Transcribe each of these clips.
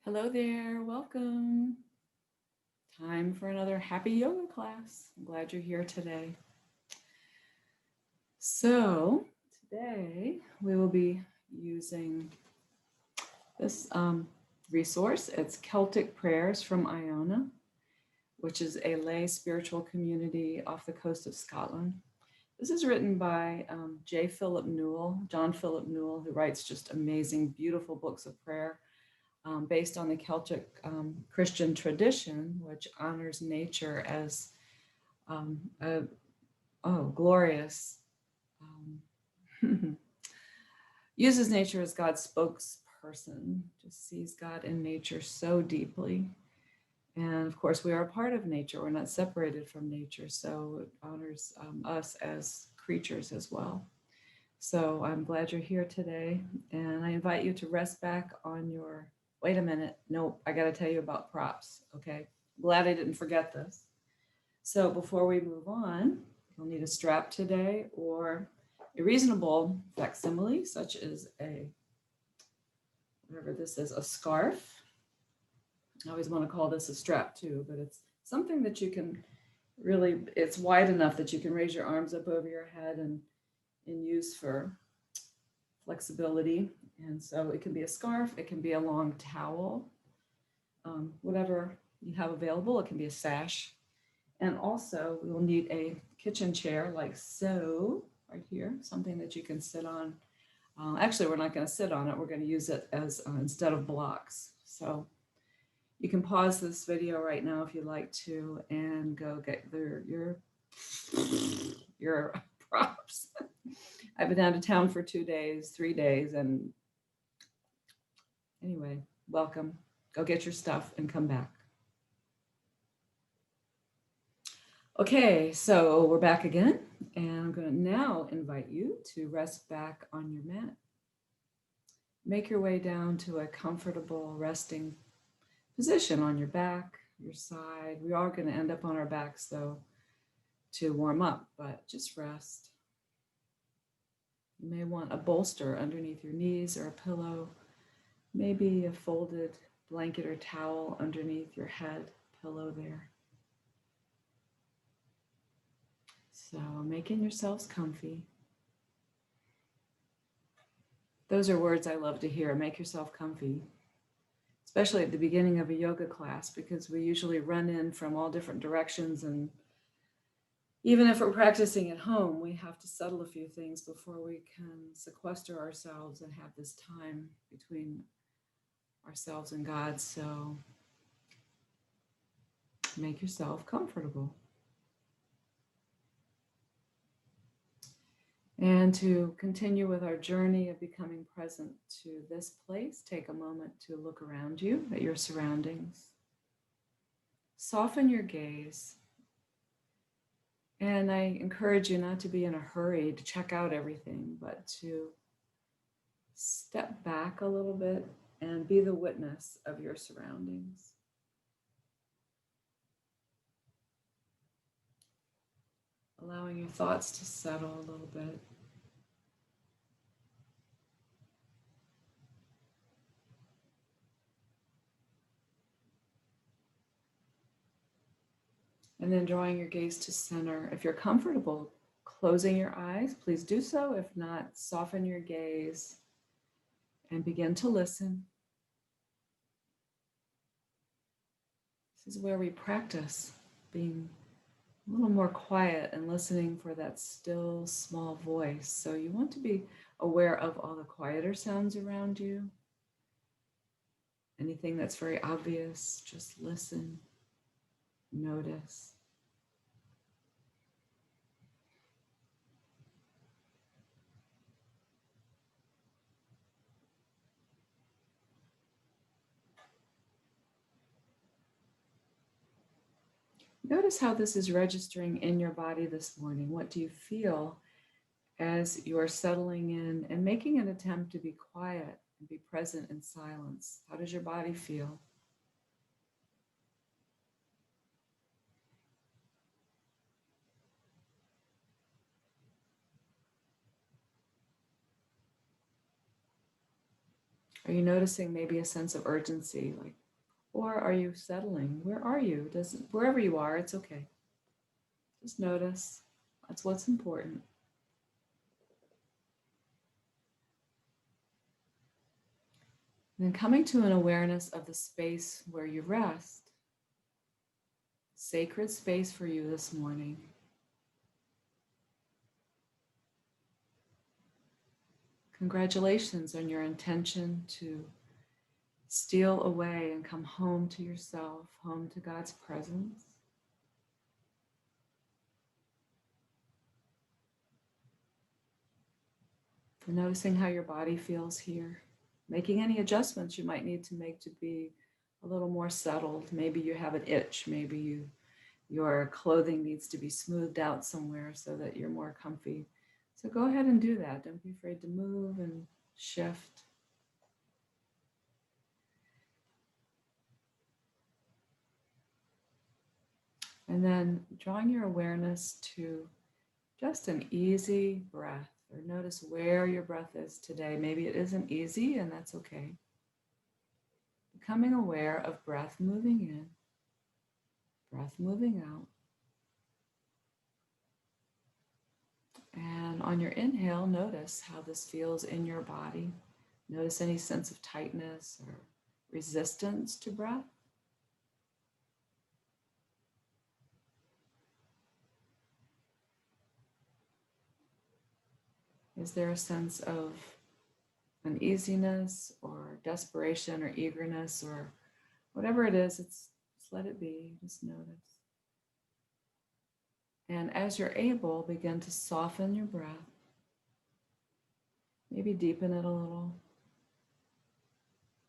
Hello there, welcome. Time for another happy yoga class. I'm glad you're here today. So, today we will be using this resource. It's Celtic Prayers from Iona, which is a lay spiritual community off the coast of Scotland. This is written by John Philip Newell, who writes just amazing, beautiful books of prayer. Based on the Celtic Christian tradition, which honors nature as a glorious, uses nature as God's spokesperson, just sees God in nature so deeply. And of course, we are a part of nature. We're not separated from nature. So it honors us as creatures as well. So I'm glad you're here today. And I invite you to rest back on your, wait a minute. Nope, I got to tell you about props. Okay. Glad I didn't forget this. So before we move on, you'll need a strap today or a reasonable facsimile, such as whatever this is, a scarf. I always want to call this a strap too, but it's something that you can really, it's wide enough that you can raise your arms up over your head and use for flexibility. And so it can be a scarf, it can be a long towel, whatever you have available. It can be a sash. And also we will need a kitchen chair like so, right here, something that you can sit on. Actually, we're not going to sit on it. We're going to use it as instead of blocks. So you can pause this video right now if you'd like to and go get your props. I've been out of town for 2 days, 3 days, and anyway, welcome. Go get your stuff and come back. Okay, so we're back again, and I'm going to now invite you to rest back on your mat. Make your way down to a comfortable resting position on your back, your side. We are going to end up on our backs though to warm up, but just rest. You may want a bolster underneath your knees or a pillow, maybe a folded blanket or towel underneath your head, pillow there. So making yourselves comfy. Those are words I love to hear. Make yourself comfy, especially at the beginning of a yoga class, because we usually run in from all different directions. And even if we're practicing at home, we have to settle a few things before we can sequester ourselves and have this time between ourselves and God. So make yourself comfortable. And to continue with our journey of becoming present to this place, take a moment to look around you at your surroundings. Soften your gaze. And I encourage you not to be in a hurry to check out everything, but to step back a little bit and be the witness of your surroundings. Allowing your thoughts to settle a little bit. And then drawing your gaze to center. If you're comfortable closing your eyes, please do so. If not, soften your gaze and begin to listen. This is where we practice being a little more quiet and listening for that still small voice. So you want to be aware of all the quieter sounds around you. Anything that's very obvious, just listen, notice. Notice how this is registering in your body this morning. What do you feel as you're settling in and making an attempt to be quiet and be present in silence? How does your body feel? Are you noticing maybe a sense of urgency? Or are you settling? Where are you? Wherever you are, it's okay. Just notice. That's what's important. And then coming to an awareness of the space where you rest, sacred space for you this morning. Congratulations on your intention to steal away and come home to yourself, home to God's presence. And noticing how your body feels here. Making any adjustments you might need to make to be a little more settled. Maybe you have an itch. Maybe your clothing needs to be smoothed out somewhere so that you're more comfy. So go ahead and do that. Don't be afraid to move and shift. And then drawing your awareness to just an easy breath, or notice where your breath is today. Maybe it isn't easy, and that's okay. Becoming aware of breath moving in, breath moving out. And on your inhale, notice how this feels in your body. Notice any sense of tightness or resistance to breath. Is there a sense of uneasiness or desperation or eagerness or whatever it is? Just let it be. Just notice. And as you're able, begin to soften your breath. Maybe deepen it a little.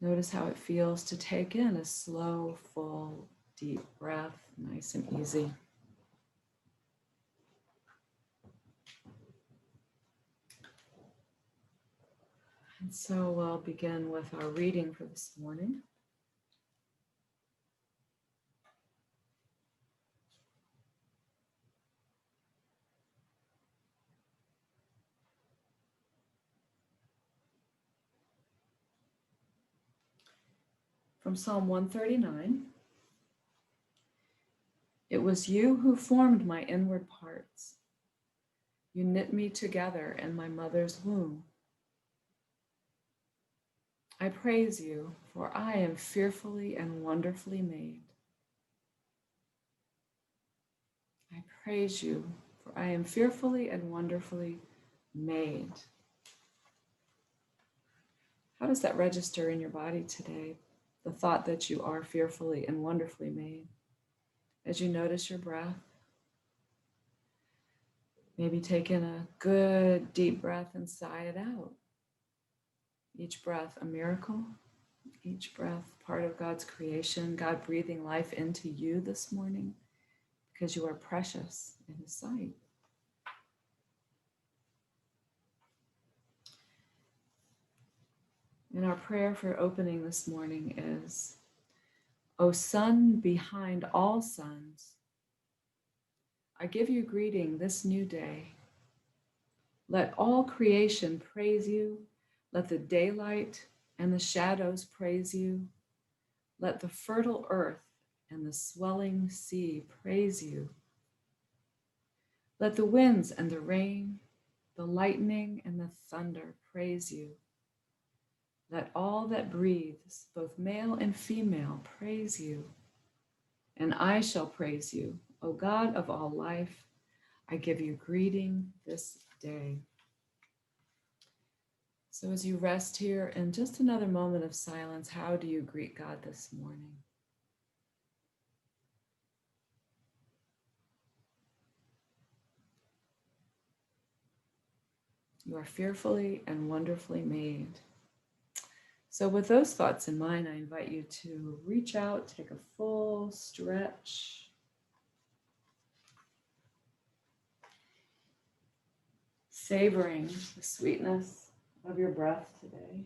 Notice how it feels to take in a slow, full, deep breath, nice and easy. And so we'll begin with our reading for this morning. From Psalm 139. It was you who formed my inward parts. You knit me together in my mother's womb. I praise you, for I am fearfully and wonderfully made. I praise you, for I am fearfully and wonderfully made. How does that register in your body today? The thought that you are fearfully and wonderfully made. As you notice your breath, maybe take in a good deep breath and sigh it out. Each breath a miracle, each breath part of God's creation, God breathing life into you this morning because you are precious in His sight. And our prayer for opening this morning is, O sun behind all suns, I give you greeting this new day. Let all creation praise you. Let the daylight and the shadows praise you. Let the fertile earth and the swelling sea praise you. Let the winds and the rain, the lightning and the thunder praise you. Let all that breathes, both male and female, praise you. And I shall praise you, O God of all life. I give you greeting this day. So as you rest here in just another moment of silence, how do you greet God this morning? You are fearfully and wonderfully made. So with those thoughts in mind, I invite you to reach out, take a full stretch. Savoring the sweetness of your breath today.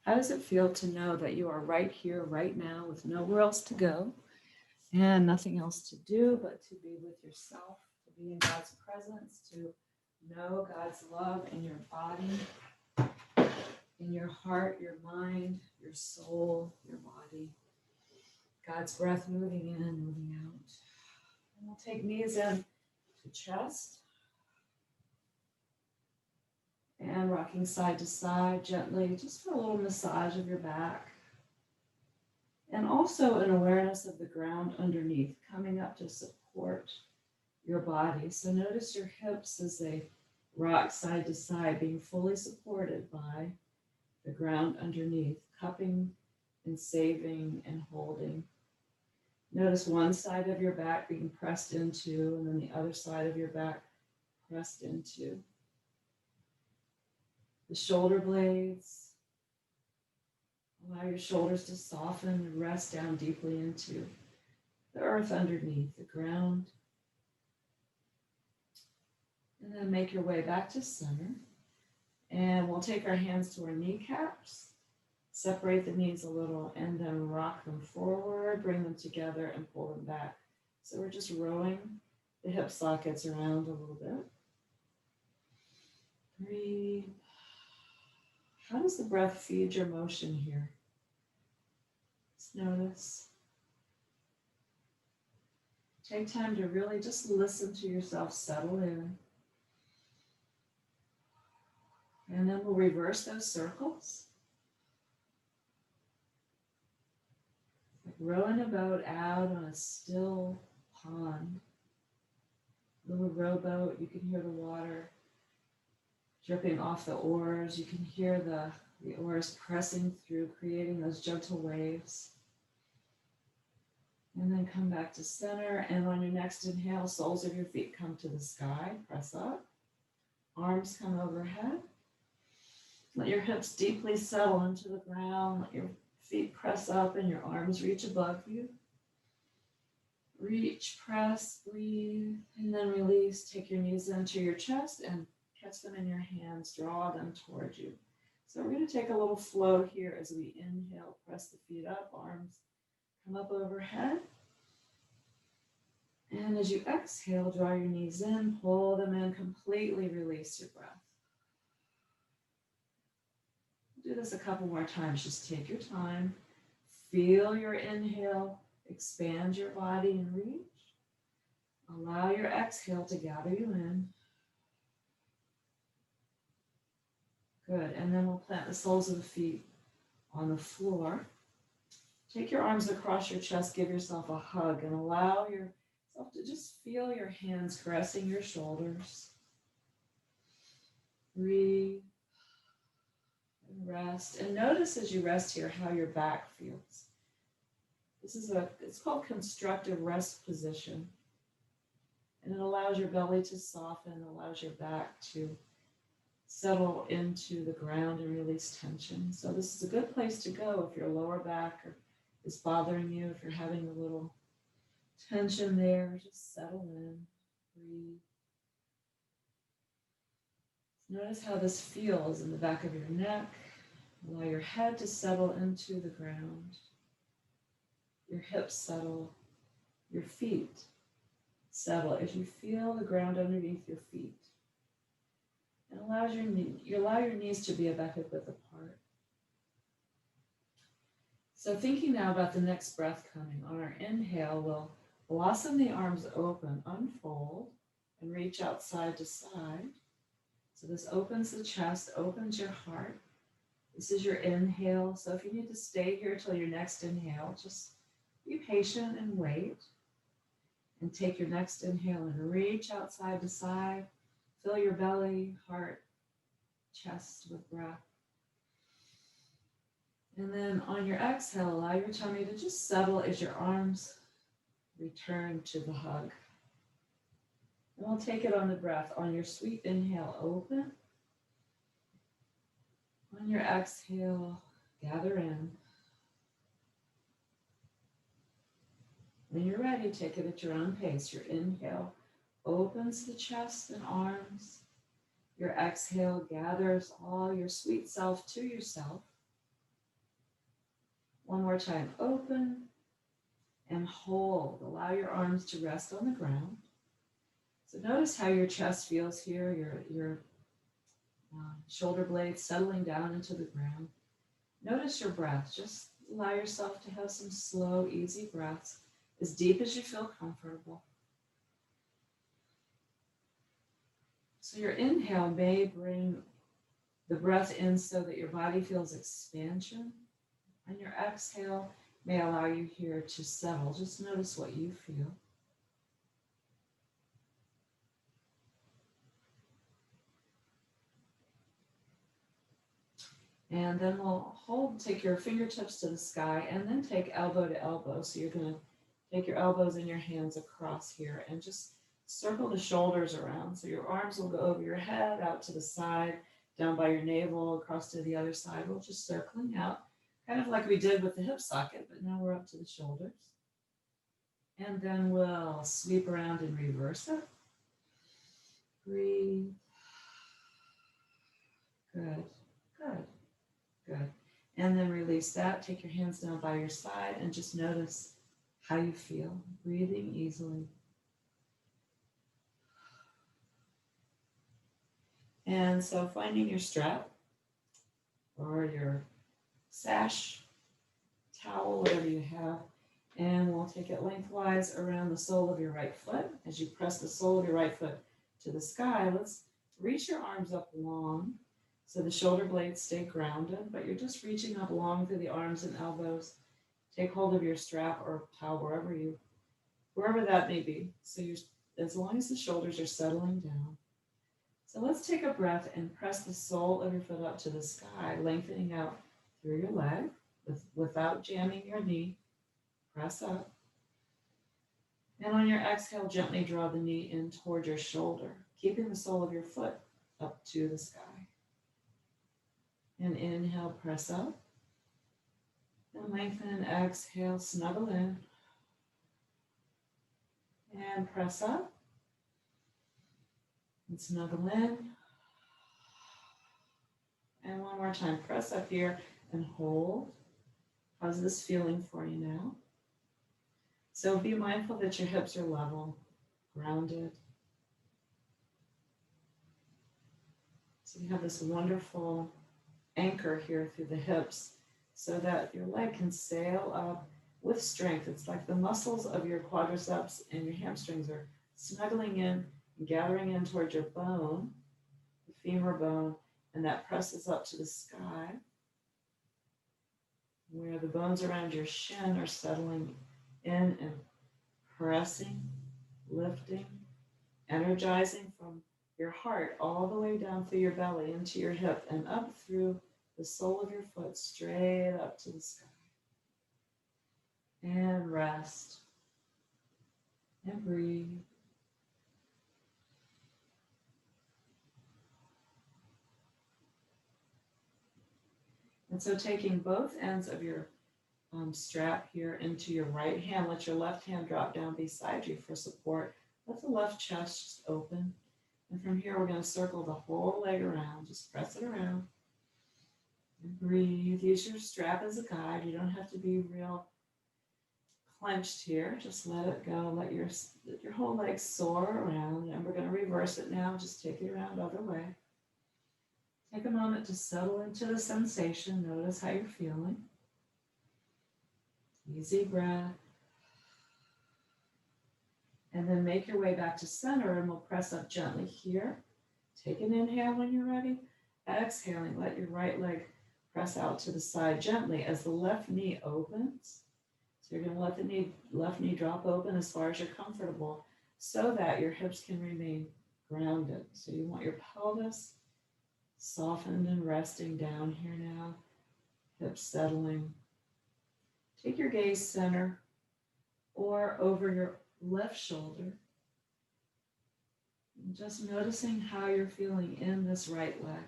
How does it feel to know that you are right here, right now, with nowhere else to go and nothing else to do but to be with yourself, to be in God's presence, to Know God's love in your body, in your heart, your mind, your soul, your body. God's breath moving in, moving out. And we'll take knees in to chest and rocking side to side gently, just for a little massage of your back. And also an awareness of the ground underneath, coming up to support your body. So notice your hips as they rock side to side, being fully supported by the ground underneath, cupping and saving and holding. Notice one side of your back being pressed into, and then the other side of your back pressed into. The shoulder blades, allow your shoulders to soften and rest down deeply into the earth underneath, the ground. And then make your way back to center. And we'll take our hands to our kneecaps, separate the knees a little, and then rock them forward, bring them together, and pull them back. So we're just rowing the hip sockets around a little bit. Breathe. How does the breath feed your motion here? Just notice. Take time to really just listen to yourself settle in. And then we'll reverse those circles. Like rowing a boat out on a still pond. Little rowboat, you can hear the water dripping off the oars. You can hear the oars pressing through, creating those gentle waves. And then come back to center. And on your next inhale, soles of your feet come to the sky. Press up. Arms come overhead. Let your hips deeply settle into the ground. Let your feet press up and your arms reach above you. Reach, press, breathe, and then release. Take your knees into your chest and catch them in your hands. Draw them towards you. So we're going to take a little flow here as we inhale. Press the feet up, arms come up overhead. And as you exhale, draw your knees in, pull them in, completely release your breath. Do this a couple more times. Just take your time. Feel your inhale, expand your body and reach. Allow your exhale to gather you in. Good. And then we'll plant the soles of the feet on the floor. Take your arms across your chest. Give yourself a hug and allow yourself to just feel your hands caressing your shoulders. Breathe. Rest, and notice as you rest here how your back feels. It's called constructive rest position, and it allows your belly to soften, allows your back to settle into the ground and release tension. So this is a good place to go if your lower back is bothering you, if you're having a little tension there, just settle in, breathe. Notice how this feels in the back of your neck. Allow your head to settle into the ground. Your hips settle. Your feet settle as you feel the ground underneath your feet. And allow your knees to be about hip width apart. So thinking now about the next breath coming. On our inhale, we'll blossom the arms open, unfold, and reach out side to side. So this opens the chest, opens your heart. This is your inhale. So if you need to stay here till your next inhale, just be patient and wait. And take your next inhale and reach out side to side. Fill your belly, heart, chest with breath. And then on your exhale, allow your tummy to just settle as your arms return to the hug. And we'll take it on the breath. On your sweet inhale, open. On your exhale, gather in. When you're ready, take it at your own pace. Your inhale opens the chest and arms. Your exhale gathers all your sweet self to yourself. One more time, open and hold. Allow your arms to rest on the ground. So notice how your chest feels here, your shoulder blades settling down into the ground. Notice your breath. Just allow yourself to have some slow, easy breaths, as deep as you feel comfortable. So your inhale may bring the breath in so that your body feels expansion, and your exhale may allow you here to settle. Just notice what you feel. And then we'll take your fingertips to the sky, and then take elbow to elbow. So you're going to take your elbows and your hands across here and just circle the shoulders around. So your arms will go over your head, out to the side, down by your navel, across to the other side. We're just circling out, kind of like we did with the hip socket, but now we're up to the shoulders. And then we'll sweep around and reverse it. Breathe. Good, good, good. And then release that. Take your hands down by your side and just notice how you feel, breathing easily. And so finding your strap or your sash, towel, whatever you have, and we'll take it lengthwise around the sole of your right foot. As you press the sole of your right foot to the sky, let's reach your arms up long so the shoulder blades stay grounded, but you're just reaching up long through the arms and elbows. Take hold of your strap or towel wherever that may be. So as long as the shoulders are settling down. So let's take a breath and press the sole of your foot up to the sky, lengthening out through your leg without jamming your knee. Press up. And on your exhale, gently draw the knee in toward your shoulder, keeping the sole of your foot up to the sky. And inhale, press up. And lengthen, exhale, snuggle in. And press up. And snuggle in. And one more time, press up here and hold. How's this feeling for you now? So be mindful that your hips are level, grounded. So you have this wonderful anchor here through the hips so that your leg can sail up with strength. It's like the muscles of your quadriceps and your hamstrings are snuggling in and gathering in towards your bone, the femur bone, and that presses up to the sky, where the bones around your shin are settling in and pressing, lifting, energizing from your heart all the way down through your belly into your hip and up through the sole of your foot, straight up to the sky. And rest. And breathe. And so taking both ends of your strap here into your right hand, let your left hand drop down beside you for support. Let the left chest just open. And from here, we're going to circle the whole leg around. Just press it around. And breathe. Use your strap as a guide. You don't have to be real clenched here. Just let it go. Let your whole leg soar around. And we're going to reverse it now. Just take it around the other way. Take a moment to settle into the sensation. Notice how you're feeling. Easy breath. And then make your way back to center, and we'll press up gently here. Take an inhale when you're ready. Exhaling, let your right leg press out to the side gently as the left knee opens. So you're going to let the left knee drop open as far as you're comfortable so that your hips can remain grounded. So you want your pelvis softened and resting down here now. Hips settling. Take your gaze center or over your left shoulder. And just noticing how you're feeling in this right leg,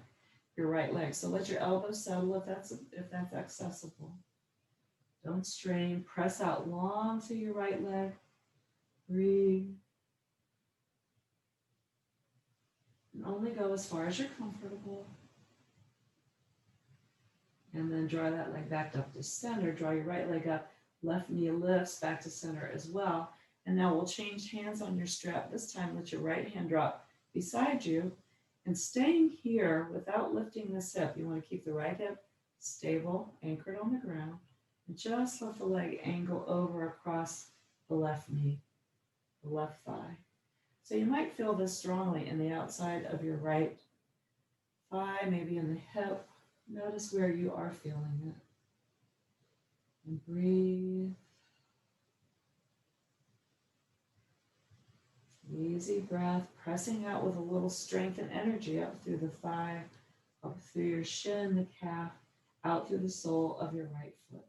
your right leg. So let your elbows settle if that's accessible. Don't strain. Press out long through your right leg. Breathe. And only go as far as you're comfortable. And then draw that leg back up to center. Draw your right leg up. Left knee lifts back to center as well. And now we'll change hands on your strap. This time, let your right hand drop beside you. And staying here without lifting this hip, you want to keep the right hip stable, anchored on the ground. And just let the leg angle over across the left knee, the left thigh. So you might feel this strongly in the outside of your right thigh, maybe in the hip. Notice where you are feeling it. And breathe. Easy breath, pressing out with a little strength and energy up through the thigh, up through your shin, the calf, out through the sole of your right foot.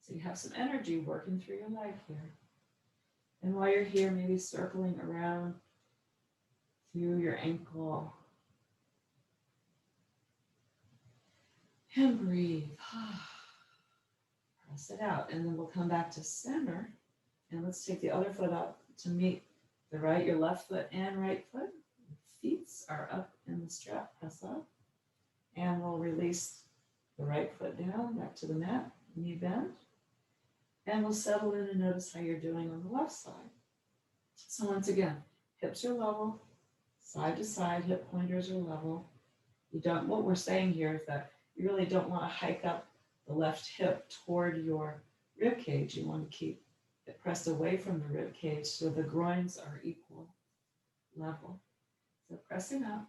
So you have some energy working through your leg here. And while you're here, maybe circling around through your ankle. And breathe. Press it out. And then we'll come back to center. And let's take the other foot up to meet the right, your left foot and right foot. Feet are up in the strap, press up. And we'll release the right foot down, back to the mat, knee bend. And we'll settle in and notice how you're doing on the left side. So once again, hips are level, side to side, hip pointers are level. What we're saying here is that you really don't want to hike up the left hip toward your rib cage. You want to keep it pressed away from the rib cage so the groins are equal, level. So pressing up,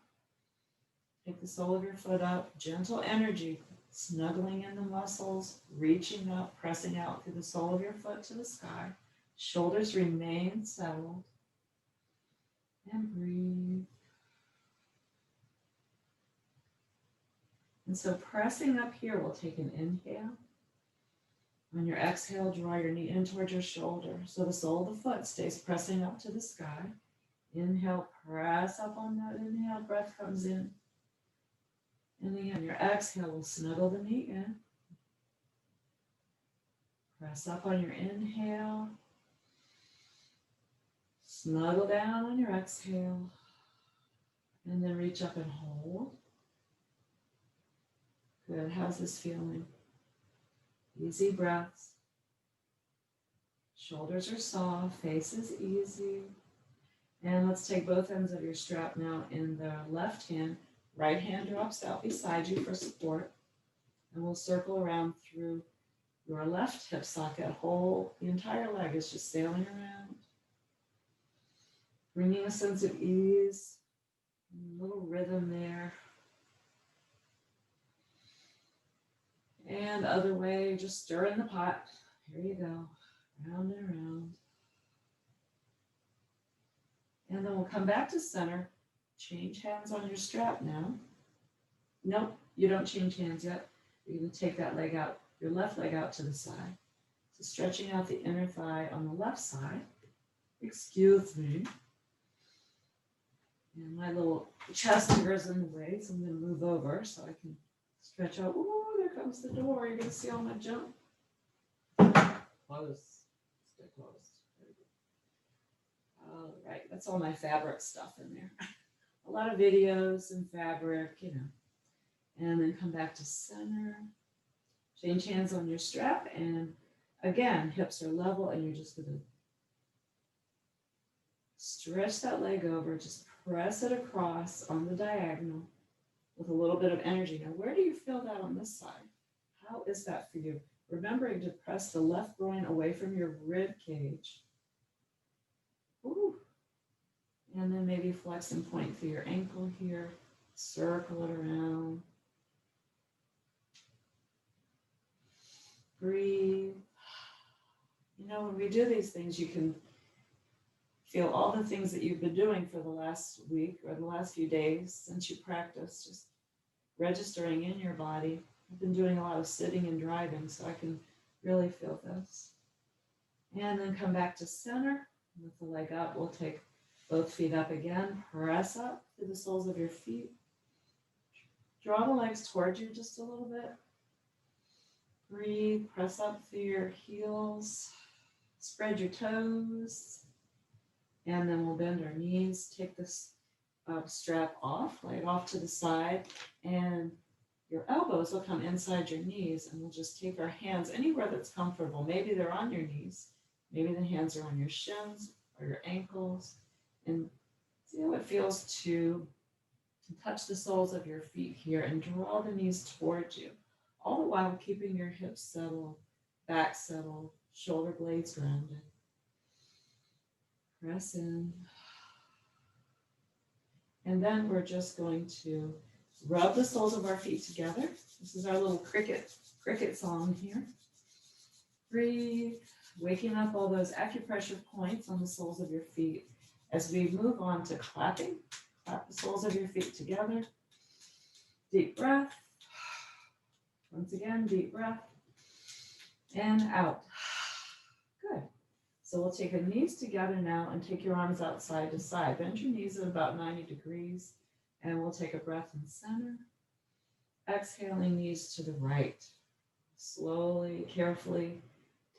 take the sole of your foot up, gentle energy, snuggling in the muscles, reaching up, pressing out through the sole of your foot to the sky. Shoulders remain settled. And breathe. And so pressing up here, we'll take an inhale. On your exhale, draw your knee in towards your shoulder. So the sole of the foot stays pressing up to the sky. Inhale, press up on that inhale, breath comes in. And again, your exhale will snuggle the knee in. Press up on your inhale. Snuggle down on your exhale. And then reach up and hold. Good. How's this feeling? Easy breaths. Shoulders are soft, face is easy. And let's take both ends of your strap now in the left hand. Right hand drops out beside you for support. And we'll circle around through your left hip socket. The entire leg is just sailing around. Bringing a sense of ease, a little rhythm there. And other way, just stir in the pot. Here you go, round and around. And then we'll come back to center. Change hands on your strap now. Nope, you don't change hands yet. You're going to take that leg out, your left leg out to the side. So stretching out the inner thigh on the left side. Excuse me. And my little chest here is in the way, so I'm going to move over so I can stretch out. Ooh, there comes the door. You're going to see all my junk. Close. Stay closed. Very good. All right, that's all my fabric stuff in there. A lot of videos and fabric, you know. And then come back to center. Change hands on your strap. And again, hips are level, and you're just going to stretch that leg over. Just press it across on the diagonal with a little bit of energy. Now, where do you feel that on this side? How is that for you? Remembering to press the left groin away from your rib cage. Ooh. And then maybe flex and point through your ankle here. Circle it around. Breathe. You know, when we do these things, you can feel all the things that you've been doing for the last week or the last few days since you practiced, just registering in your body. I've been doing a lot of sitting and driving, so I can really feel this. And then come back to center. Lift the leg up. We'll take both feet up again. Press up through the soles of your feet. Draw the legs towards you just a little bit. Breathe. Press up through your heels. Spread your toes. And then we'll bend our knees. Take this strap off. Lay it off to the side. And your elbows will come inside your knees. And we'll just take our hands anywhere that's comfortable. Maybe they're on your knees. Maybe the hands are on your shins or your ankles. And see how it feels to touch the soles of your feet here and draw the knees towards you, all the while keeping your hips settled, back settled, shoulder blades grounded. Press in. And then we're just going to rub the soles of our feet together. This is our little cricket song here. Breathe, waking up all those acupressure points on the soles of your feet as we move on to clapping. Clap the soles of your feet together. Deep breath. Once again, deep breath. And out. Good. So we'll take the knees together now and take your arms out side to side. Bend your knees at about 90 degrees. And we'll take a breath in center. Exhaling, knees to the right. Slowly, carefully,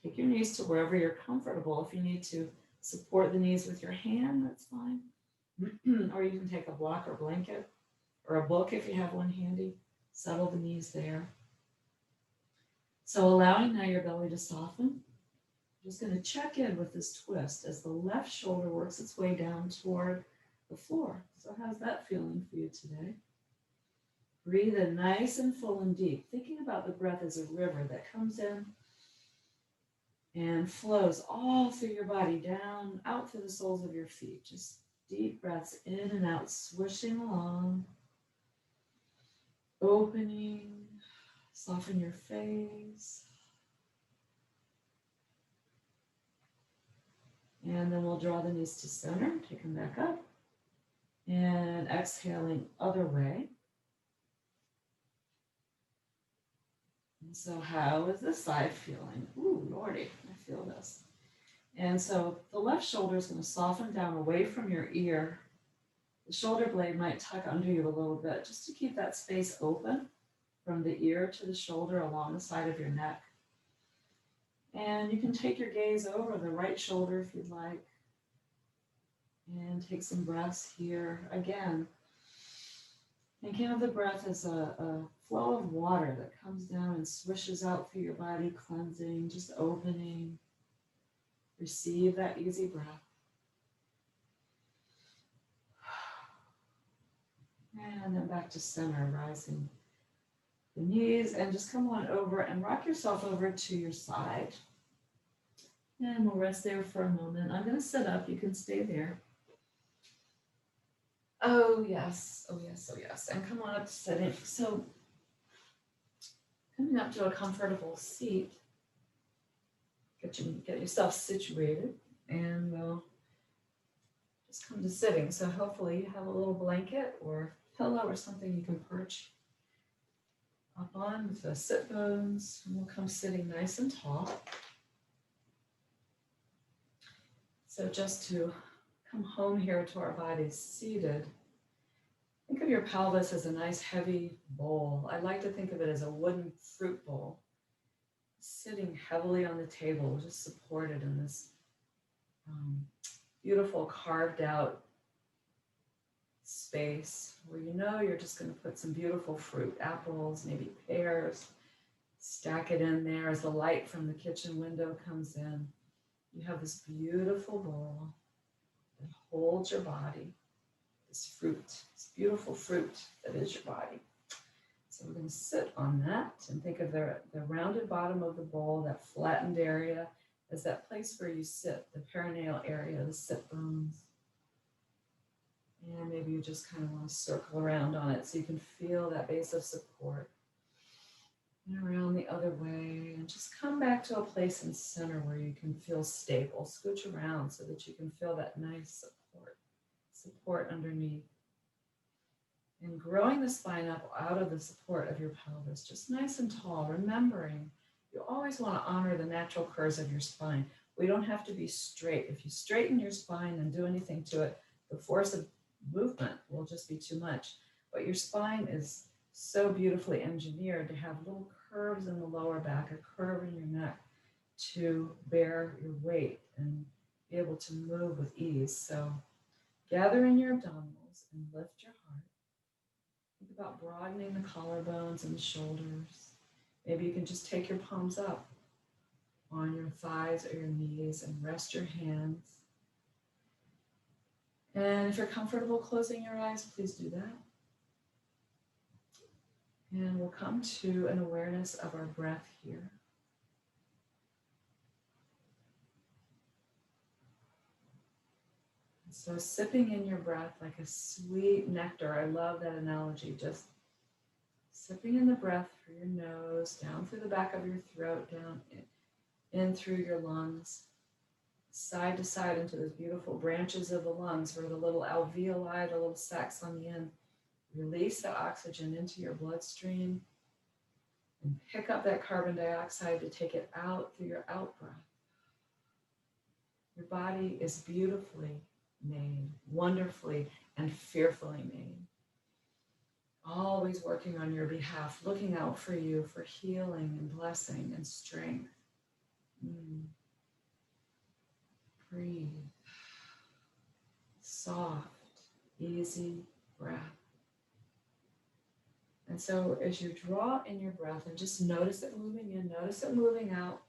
take your knees to wherever you're comfortable. If you need to support the knees with your hand, that's fine. Or you can take a block or blanket or a book if you have one handy. Settle the knees there. So allowing now your belly to soften. I'm just going to check in with this twist as the left shoulder works its way down toward the floor. So how's that feeling for you today? Breathe in nice and full and deep, thinking about the breath as a river that comes in and flows all through your body, down, out through the soles of your feet. Just deep breaths in and out, swishing along, opening, soften your face. And then we'll draw the knees to center, take them back up, and exhaling other way. And so how is this side feeling? Ooh, Lordy, I feel this. And so the left shoulder is going to soften down away from your ear. The shoulder blade might tuck under you a little bit just to keep that space open from the ear to the shoulder along the side of your neck. And you can take your gaze over the right shoulder if you'd like. And take some breaths here. Again, thinking of the breath as a flow of water that comes down and swishes out through your body, cleansing, just opening. Receive that easy breath. And then back to center, rising the knees, and just come on over and rock yourself over to your side. And we'll rest there for a moment. I'm going to sit up. You can stay there. Oh, yes. Oh, yes. Oh, yes. And come on up to sitting. So coming up to a comfortable seat. Get yourself situated, and we'll just come to sitting. So hopefully you have a little blanket or pillow or something you can perch up on with the sit bones, and we'll come sitting nice and tall. So just to come home here to our bodies seated, think of your pelvis as a nice heavy bowl. I like to think of it as a wooden fruit bowl, sitting heavily on the table, just supported in this beautiful carved out space where you know you're just going to put some beautiful fruit, apples, maybe pears, stack it in there as the light from the kitchen window comes in. You have this beautiful bowl that holds your body, this fruit, this beautiful fruit that is your body. So we're going to sit on that and think of the rounded bottom of the bowl, that flattened area, as that place where you sit, the perineal area, the sit bones. And maybe you just kind of want to circle around on it so you can feel that base of support. And around the other way, and just come back to a place in center where you can feel stable. Scooch around so that you can feel that nice support underneath. And growing the spine up out of the support of your pelvis, just nice and tall, remembering you always want to honor the natural curves of your spine. We don't have to be straight. If you straighten your spine and do anything to it, the force of movement will just be too much. But your spine is so beautifully engineered to have little curves in the lower back, a curve in your neck to bear your weight and be able to move with ease. So gather in your abdominals and lift your heart. Think about broadening the collarbones and the shoulders. Maybe you can just take your palms up on your thighs or your knees and rest your hands. And if you're comfortable closing your eyes, please do that. And we'll come to an awareness of our breath here. So sipping in your breath like a sweet nectar. I love that analogy. Just sipping in the breath through your nose, down through the back of your throat, down in through your lungs, side to side into those beautiful branches of the lungs where the little alveoli, the little sacs on the end, release that oxygen into your bloodstream and pick up that carbon dioxide to take it out through your out breath. Your body is beautifully made, wonderfully and fearfully made. Always working on your behalf, looking out for you for healing and blessing and strength. Breathe. Soft, easy breath. And so as you draw in your breath and just notice it moving in, notice it moving out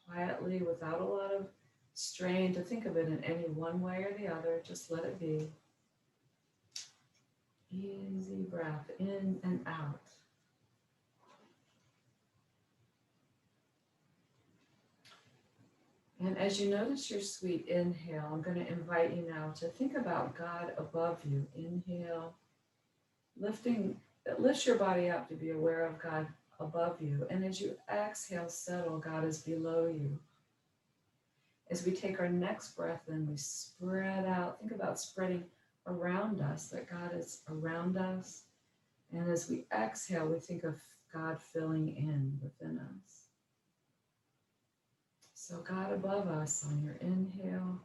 quietly without a lot of strain to think of it in any one way or the other. Just let it be. Easy breath in and out. And as you notice your sweet inhale, I'm going to invite you now to think about God above you. Inhale, lifts your body up to be aware of God above you. And as you exhale, settle, God is below you. As we take our next breath in, we spread out. Think about spreading around us, that God is around us. And as we exhale, we think of God filling in within us. So God above us on your inhale,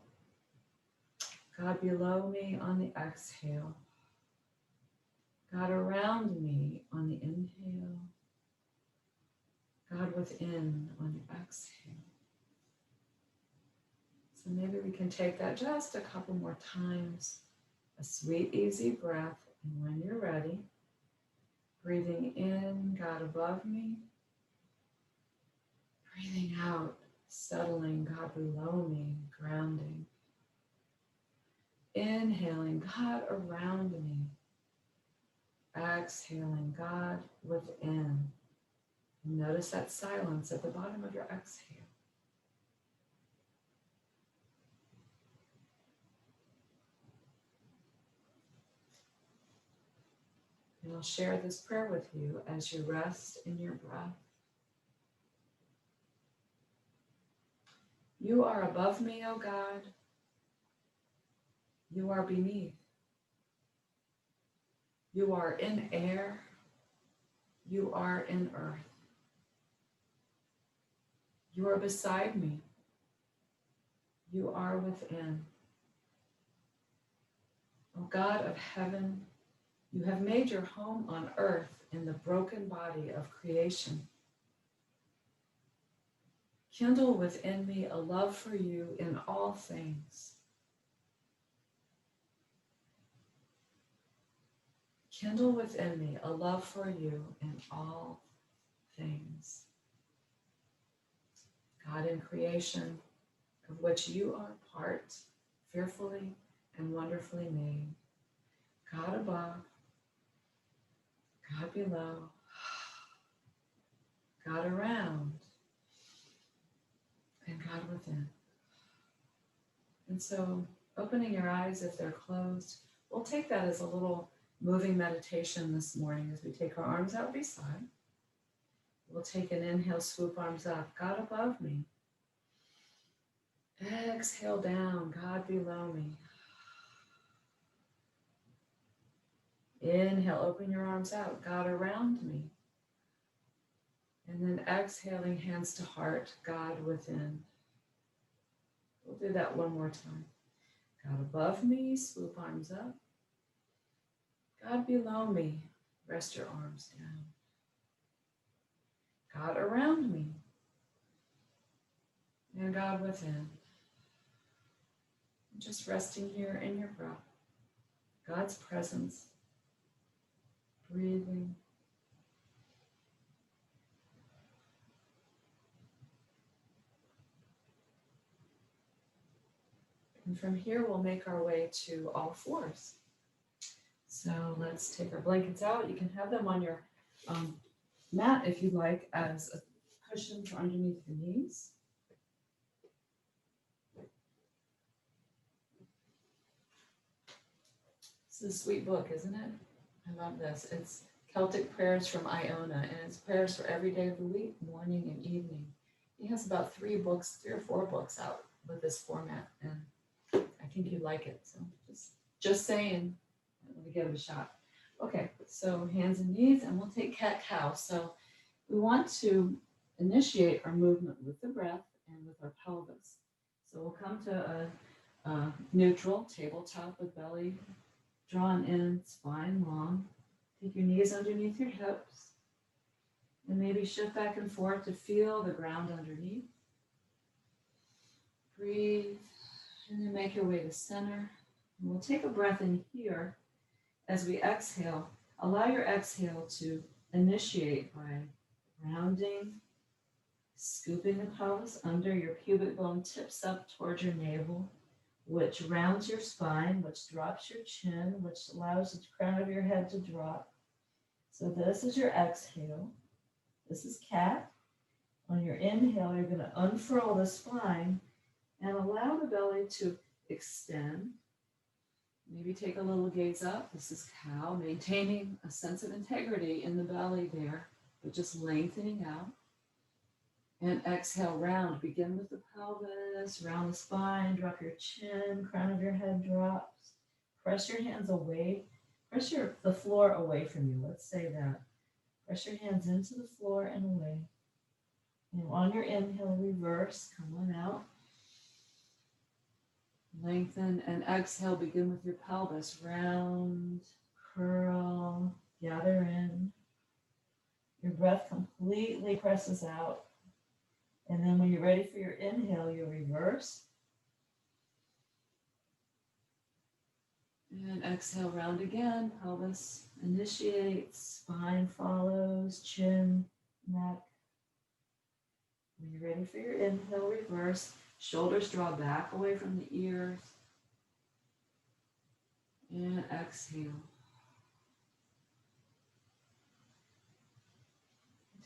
God below me on the exhale, God around me on the inhale, God within on the exhale. So maybe we can take that just a couple more times. A sweet, easy breath. And when you're ready, breathing in, God above me. Breathing out, settling, God below me, grounding. Inhaling, God around me. Exhaling, God within. And notice that silence at the bottom of your exhale. And I'll share this prayer with you as you rest in your breath. You are above me, O God. You are beneath. You are in air. You are in earth. You are beside me. You are within. O God of heaven, you have made your home on earth in the broken body of creation. Kindle within me a love for you in all things. Kindle within me a love for you in all things. God in creation, of which you are part, fearfully and wonderfully made. God above, God below, God around, and God within. And so opening your eyes if they're closed, we'll take that as a little moving meditation this morning as we take our arms out beside. We'll take an inhale, swoop arms up, God above me. Exhale down, God below me. Inhale, open your arms out, God around me. And then exhaling, hands to heart, God within. We'll do that one more time. God above me, swoop arms up. God below me, rest your arms down. God around me. And God within. Just resting here in your breath. God's presence. Breathing. And from here, we'll make our way to all fours. So let's take our blankets out. You can have them on your mat if you'd like as a cushion for underneath your knees. This is a sweet book, isn't it? I love this. It's Celtic Prayers from Iona, and it's prayers for every day of the week, morning and evening. He has about 3 or 4 books out with this format, and I think you'd like it. So just saying, let me give it a shot. Okay, so hands and knees, and we'll take cat-cow. So we want to initiate our movement with the breath and with our pelvis. So we'll come to a neutral tabletop with belly drawn in, spine long. Take your knees underneath your hips, and maybe shift back and forth to feel the ground underneath. Breathe, and then make your way to center. And we'll take a breath in here. As we exhale, allow your exhale to initiate by rounding, scooping the pelvis under. Your pubic bone tips up towards your navel, which rounds your spine, which drops your chin, which allows the crown of your head to drop. So this is your exhale. This is cat. On your inhale, you're going to unfurl the spine and allow the belly to extend. Maybe take a little gaze up. This is cow, maintaining a sense of integrity in the belly there, but just lengthening out. And exhale, round. Begin with the pelvis, round the spine, drop your chin, crown of your head drops. Press your hands away. Press the floor away from you. Let's say that. Press your hands into the floor and away. And on your inhale, reverse. Come on out. Lengthen and exhale. Begin with your pelvis. Round, curl, gather in. Your breath completely presses out. And then when you're ready for your inhale, you reverse. And exhale, round again. Pelvis initiates, spine follows, chin, neck. When you're ready for your inhale, reverse. Shoulders draw back away from the ears. And exhale.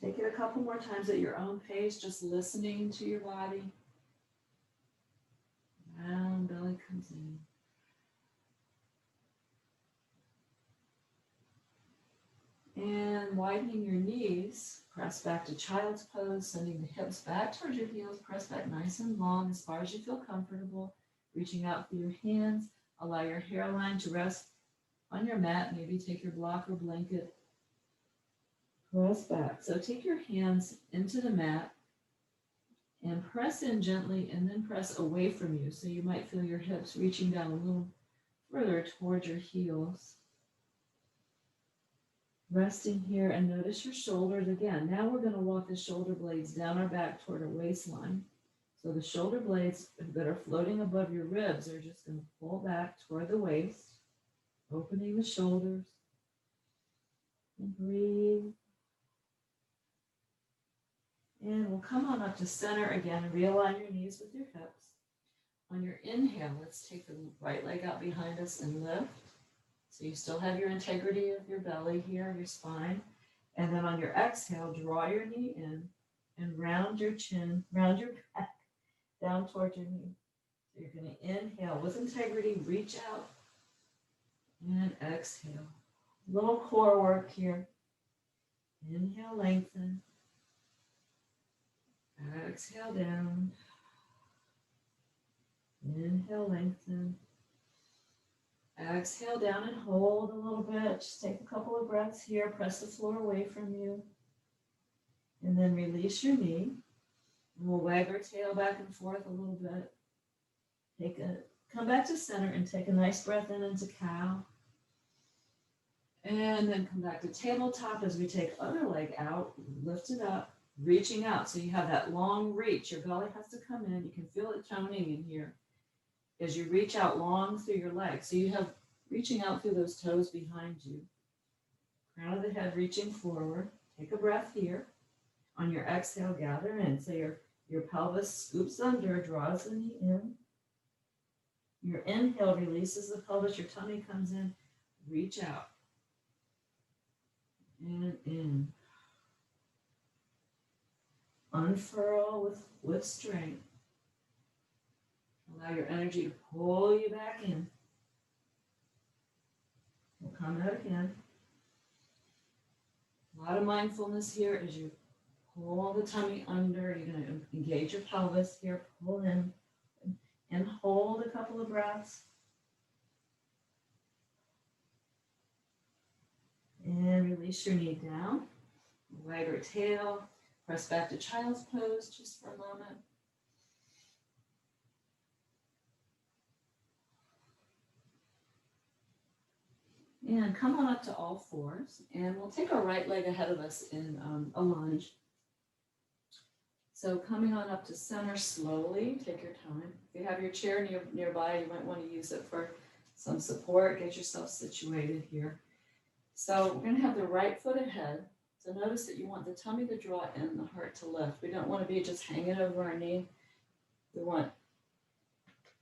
Take it a couple more times at your own pace, just listening to your body. Round belly comes in. And widening your knees, press back to child's pose, sending the hips back towards your heels, press back nice and long as far as you feel comfortable. Reaching out for your hands, allow your hairline to rest on your mat. Maybe take your block or blanket. Press back. So take your hands into the mat and press in gently and then press away from you. So you might feel your hips reaching down a little further towards your heels. Resting here and notice your shoulders again. Now we're going to walk the shoulder blades down our back toward our waistline. So the shoulder blades that are floating above your ribs are just going to pull back toward the waist, opening the shoulders. And breathe. And we'll come on up to center again and realign your knees with your hips. On your inhale, let's take the right leg out behind us and lift. So you still have your integrity of your belly here, your spine. And then on your exhale, draw your knee in and round your chin, round your back down towards your knee. So you're going to inhale with integrity, reach out, and exhale. Little core work here. Inhale, lengthen. Exhale down. Inhale, lengthen. Exhale down and hold a little bit. Just take a couple of breaths here. Press the floor away from you. And then release your knee. And we'll wag our tail back and forth a little bit. Come back to center and take a nice breath in into cow. And then come back to tabletop as we take other leg out. Lift it up, reaching out. So you have that long reach. Your belly has to come in. You can feel it toning in here as you reach out long through your legs. So you have reaching out through those toes behind you. Crown of the head reaching forward. Take a breath here. On your exhale, gather in. So your pelvis scoops under, draws the knee in. Your inhale releases the pelvis, your tummy comes in, reach out. And in. Unfurl with strength. Allow your energy to pull you back in. We'll come out again. A lot of mindfulness here as you pull the tummy under. You're going to engage your pelvis here. Pull in and hold a couple of breaths. And release your knee down. Wag your tail. Press back to child's pose just for a moment. And come on up to all fours. And we'll take our right leg ahead of us in a lunge. So coming on up to center slowly, take your time. If you have your chair nearby, you might want to use it for some support. Get yourself situated here. So we're going to have the right foot ahead. So notice that you want the tummy to draw in, the heart to lift. We don't want to be just hanging over our knee. We want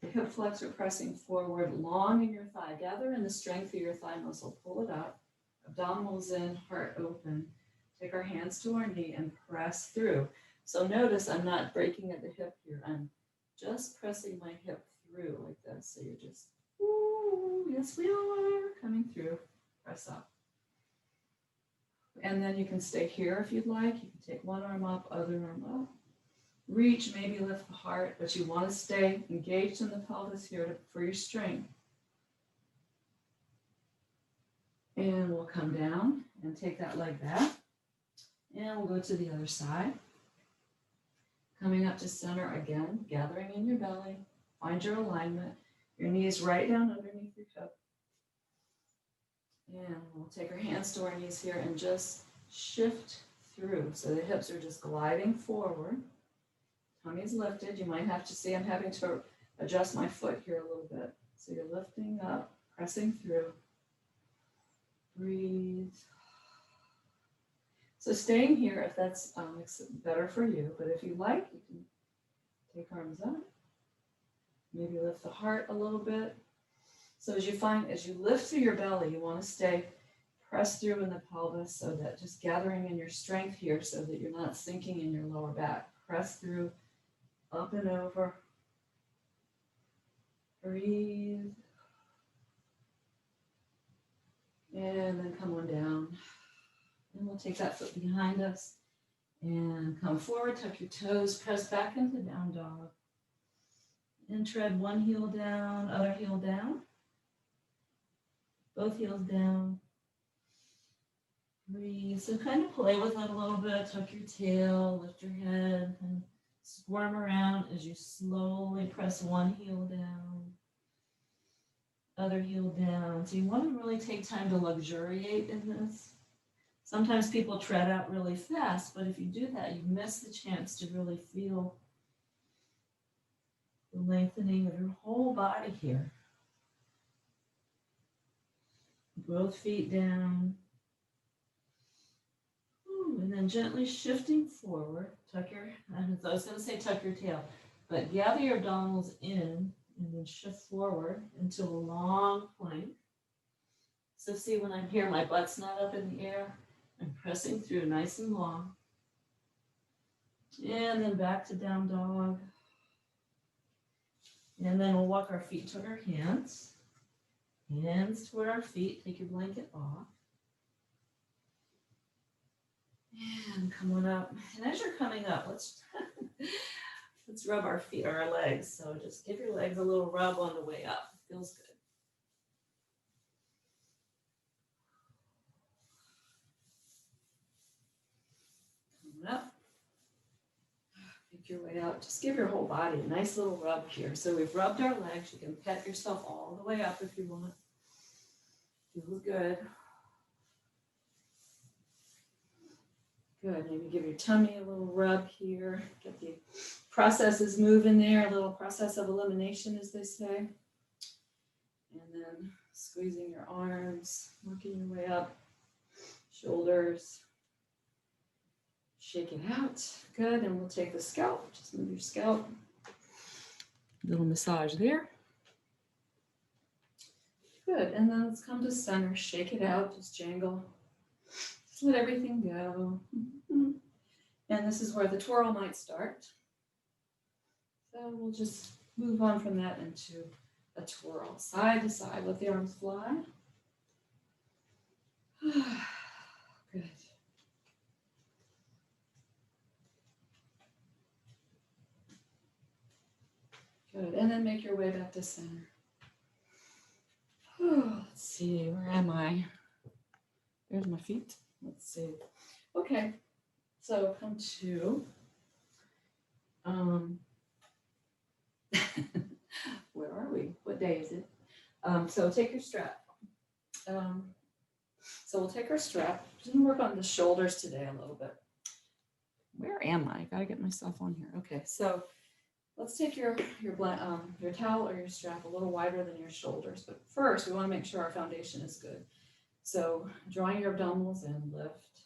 the hip flexor pressing forward, long in your thigh. Gather in the strength of your thigh muscle. Pull it up. Abdominals in, heart open. Take our hands to our knee and press through. So notice I'm not breaking at the hip here. I'm just pressing my hip through like this. So you're just, ooh, yes we are, coming through. Press up. And then you can stay here if you'd like. You can take one arm up, other arm up. Reach, maybe lift the heart, but you want to stay engaged in the pelvis here for your strength. And we'll come down and take that leg back. And we'll go to the other side. Coming up to center again, gathering in your belly. Find your alignment. Your knees right down underneath your hip. And we'll take our hands to our knees here and just shift through. So the hips are just gliding forward. Tummy's lifted. You might have to see I'm having to adjust my foot here a little bit. So you're lifting up, pressing through. Breathe. So staying here if that's better for you. But if you like, you can take arms up. Maybe lift the heart a little bit. So as you lift through your belly, you want to stay pressed through in the pelvis so that just gathering in your strength here so that you're not sinking in your lower back. Press through, up and over. Breathe. And then come on down. And we'll take that foot behind us and come forward, tuck your toes, press back into down dog. And tread one heel down, other heel down. Both heels down. Breathe. So kind of play with it a little bit. Tuck your tail, lift your head, and squirm around as you slowly press one heel down, other heel down. So you want to really take time to luxuriate in this. Sometimes people tread out really fast, but if you do that, you miss the chance to really feel the lengthening of your whole body here. Both feet down. Ooh, and then gently shifting forward. Tuck your, I was going to say tuck your tail, but gather your abdominals in and then shift forward into a long plank. So see when I'm here, my butt's not up in the air. I'm pressing through nice and long. And then back to down dog. And then we'll walk our feet toward our hands. Hands toward our feet. Take your blanket off. And come on up. And as you're coming up, let's rub our feet or our legs. So just give your legs a little rub on the way up. It feels good. Up. Make your way out. Just give your whole body a nice little rub here. So we've rubbed our legs. You can pet yourself all the way up if you want. Feels good. Good. Maybe give your tummy a little rub here. Get the processes moving there. A little process of elimination, as they say. And then squeezing your arms, working your way up. Shoulders. Shake it out. Good. And we'll take the scalp. Just move your scalp. Little massage there. Good. And then let's come to center. Shake it out. Just jangle. Just let everything go. And this is where the twirl might start. So we'll just move on from that into a twirl. Side to side. Let the arms fly. Good. Good. And then make your way back to center. Let's see, where am I? There's my feet. Let's see. Okay, so come to, where are we? What day is it? So take your strap. So we'll take our strap. Just gonna work on the shoulders today a little bit. Where am I? Gotta get myself on here. Okay, so let's take your towel or your strap a little wider than your shoulders. But first, we want to make sure our foundation is good. So drawing your abdominals in, lift.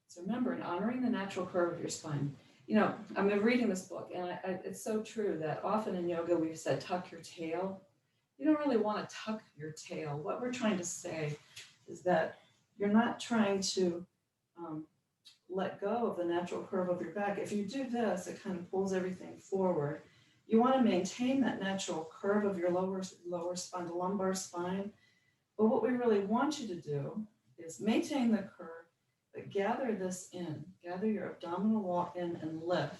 So remember, in honoring the natural curve of your spine, you know, I'm reading this book, and it's so true that often in yoga we've said tuck your tail. You don't really want to tuck your tail. What we're trying to say is that you're not trying to let go of the natural curve of your back. If you do this, it kind of pulls everything forward. You want to maintain that natural curve of your lower spine, the lumbar spine. But what we really want you to do is maintain the curve, but gather this in. Gather your abdominal wall in and lift.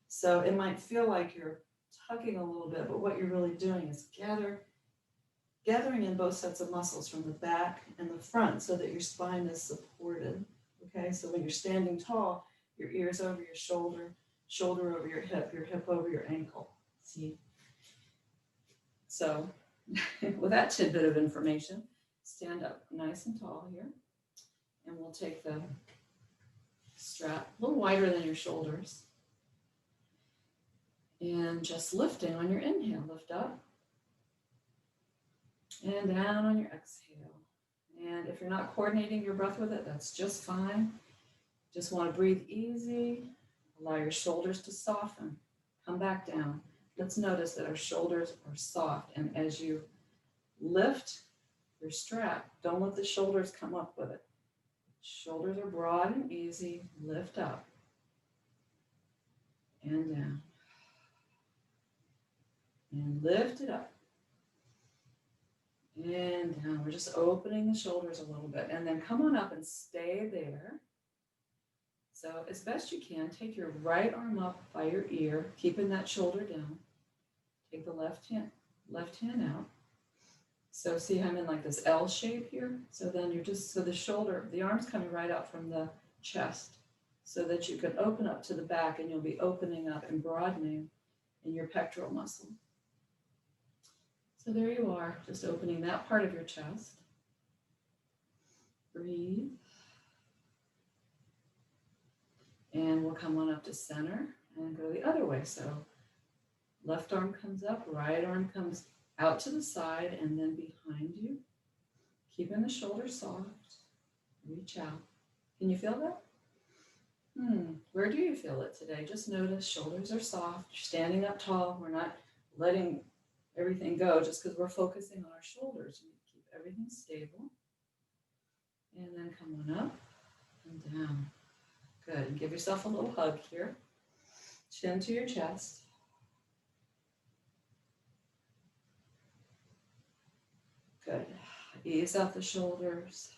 So it might feel like you're tugging a little bit, but what you're really doing is gathering in both sets of muscles from the back and the front so that your spine is supported. Okay, so when you're standing tall, your ears over your shoulder, shoulder over your hip over your ankle. See? So with that tidbit of information, stand up nice and tall here. And we'll take the strap a little wider than your shoulders. And just lifting on your inhale, lift up. And down on your exhale. And if you're not coordinating your breath with it, that's just fine. Just want to breathe easy. Allow your shoulders to soften. Come back down. Let's notice that our shoulders are soft. And as you lift your strap, don't let the shoulders come up with it. Shoulders are broad and easy. Lift up and down. And lift it up. And down. We're just opening the shoulders a little bit. And then come on up and stay there. So as best you can, take your right arm up by your ear, keeping that shoulder down. Take the left hand out. So see how I'm in like this L shape here? So then you're just, so the arm's coming right out from the chest so that you can open up to the back, and you'll be opening up and broadening in your pectoral muscle. So there you are, just opening that part of your chest. Breathe. And we'll come on up to center and go the other way. So left arm comes up, right arm comes out to the side and then behind you. Keeping the shoulders soft. Reach out. Can you feel that? Where do you feel it today? Just notice shoulders are soft. You're standing up tall. We're not letting everything go just because we're focusing on our shoulders. We keep everything stable. And then come on up and down. Good. And give yourself a little hug here. Chin to your chest. Good. Ease out the shoulders.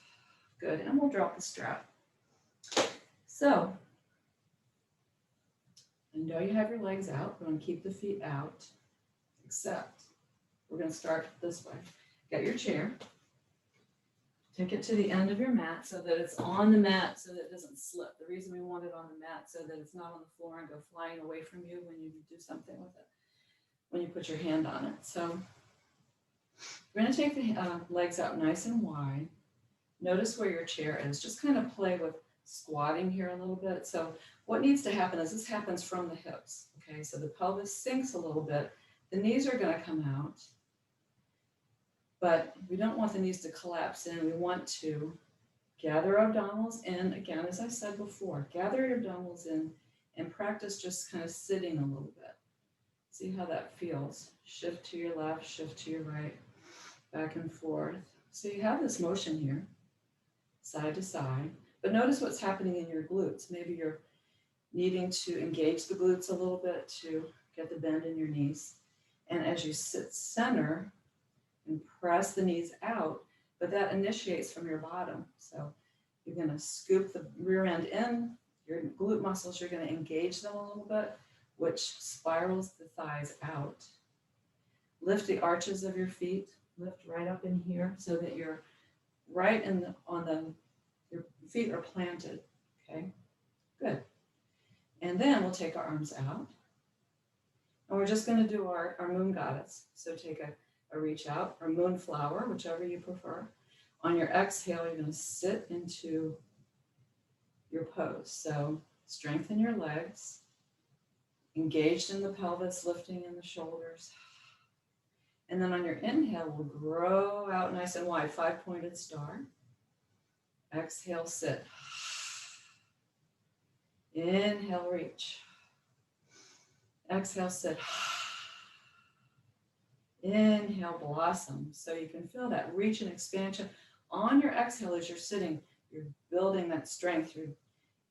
Good. And we'll drop the strap. So, I know you have your legs out. We're going to keep the feet out, except we're going to start this way. Get your chair. Take it to the end of your mat so that it's on the mat so that it doesn't slip. The reason we want it on the mat so that it's not on the floor and go flying away from you when you do something with it, when you put your hand on it. So we're going to take the legs out nice and wide. Notice where your chair is. Just kind of play with squatting here a little bit. So what needs to happen is this happens from the hips. Okay, so the pelvis sinks a little bit. The knees are going to come out. But we don't want the knees to collapse in. We want to gather our abdominals in. Again, as I said before, gather your abdominals in and practice just kind of sitting a little bit. See how that feels. Shift to your left, shift to your right. back and forth. So you have this motion here, side to side, but notice what's happening in your glutes. Maybe you're needing to engage the glutes a little bit to get the bend in your knees. And as you sit center and press the knees out, but that initiates from your bottom. So you're going to scoop the rear end in, your glute muscles, you're going to engage them a little bit, which spirals the thighs out. Lift the arches of your feet, lift right up in here so that you're right in your feet are planted, okay? Good. And then we'll take our arms out. And we're just going to do our moon goddess. So take a reach out, or moonflower, whichever you prefer. On your exhale, you're going to sit into your pose. So strengthen your legs, engaged in the pelvis, lifting in the shoulders. And then on your inhale, we'll grow out nice and wide, 5-pointed star. Exhale, sit. Inhale, reach. Exhale, sit. Inhale, blossom. So you can feel that reach and expansion. On your exhale, as you're sitting, you're building that strength. You're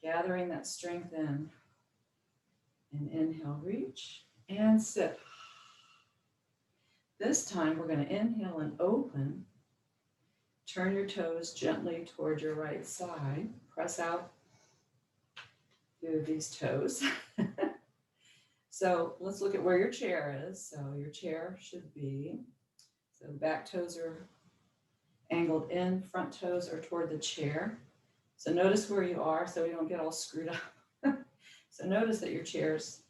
gathering that strength in. And inhale, reach, and sit. This time, we're going to inhale and open. Turn your toes gently toward your right side. Press out through these toes. So let's look at where your chair is. So your chair should be, so back toes are angled in, front toes are toward the chair. So notice where you are so you don't get all screwed up. So notice that your chair's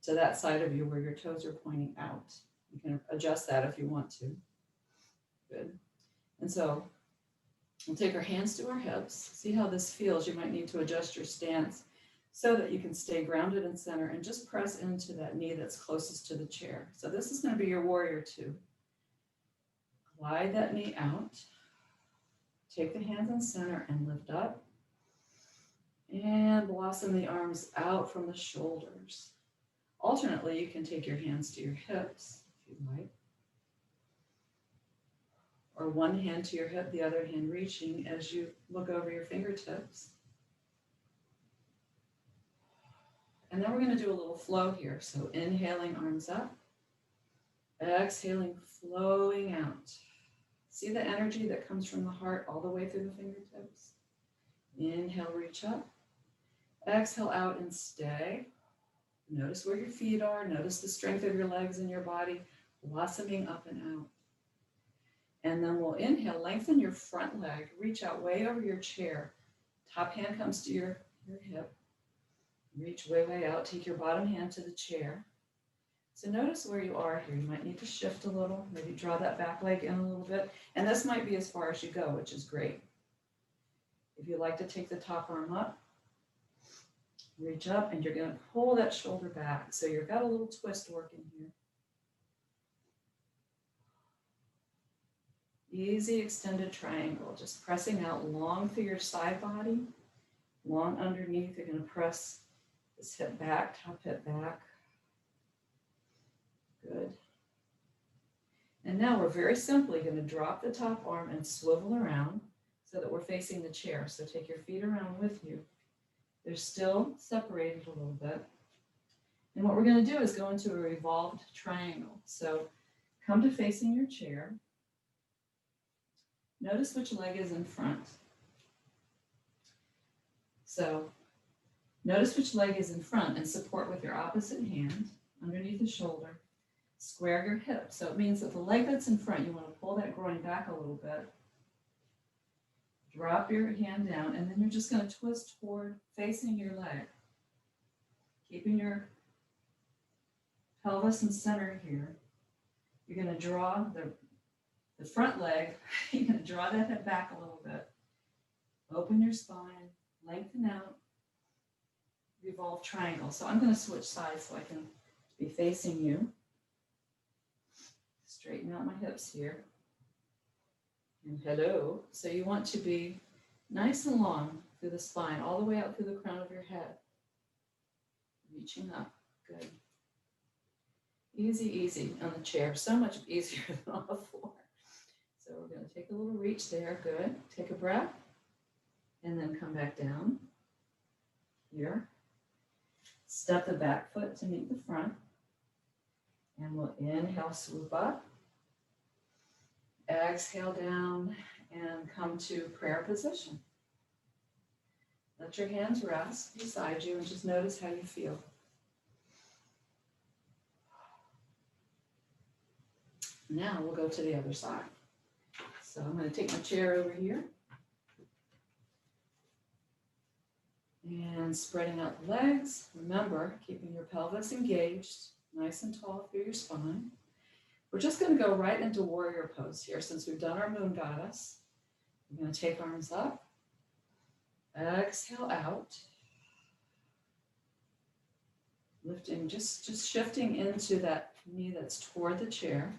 to that side of you where your toes are pointing out. You can adjust that if you want to. Good. And so we'll take our hands to our hips. See how this feels. You might need to adjust your stance so that you can stay grounded in center and just press into that knee that's closest to the chair. So this is going to be your warrior 2. Glide that knee out. Take the hands in center and lift up. And blossom the arms out from the shoulders. Alternately, you can take your hands to your hips, if you like. Or one hand to your hip, the other hand reaching as you look over your fingertips. And then we're going to do a little flow here. So inhaling, arms up. Exhaling, flowing out. See the energy that comes from the heart all the way through the fingertips. Inhale, reach up. Exhale out and stay. Notice where your feet are. Notice the strength of your legs and your body blossoming up and out. And then we'll inhale, lengthen your front leg. Reach out way over your chair. Top hand comes to your hip. Reach way, way out. Take your bottom hand to the chair. So notice where you are here. You might need to shift a little. Maybe draw that back leg in a little bit. And this might be as far as you go, which is great. If you like to take the top arm up, reach up, and you're going to pull that shoulder back. So you've got a little twist working here. Easy extended triangle, just pressing out long through your side body, long underneath. You're going to press this hip back, top hip back. Good. And now we're very simply going to drop the top arm and swivel around so that we're facing the chair. So take your feet around with you. They're still separated a little bit. And what we're going to do is go into a revolved triangle. So come to facing your chair. Notice which leg is in front. So notice which leg is in front and support with your opposite hand underneath the shoulder. Square your hip. So it means that the leg that's in front, you want to pull that groin back a little bit. Drop your hand down, and then you're just going to twist toward facing your leg. Keeping your pelvis in center here. You're going to draw the front leg, you're going to draw that hip back a little bit. Open your spine, lengthen out, revolve triangle. So I'm going to switch sides so I can be facing you. Straighten out my hips here. And hello. So you want to be nice and long through the spine, all the way out through the crown of your head. Reaching up. Good. Easy, easy on the chair. So much easier than on the floor. So we're going to take a little reach there. Good. Take a breath and then come back down here. Step the back foot to meet the front. And we'll inhale, swoop up. Exhale down and come to prayer position. Let your hands rest beside you and just notice how you feel. Now we'll go to the other side. So I'm going to take my chair over here. And spreading out the legs. Remember, keeping your pelvis engaged, nice and tall through your spine. We're just going to go right into warrior pose here since we've done our moon goddess. We're going to take arms up. Exhale out. Lifting, just shifting into that knee that's toward the chair.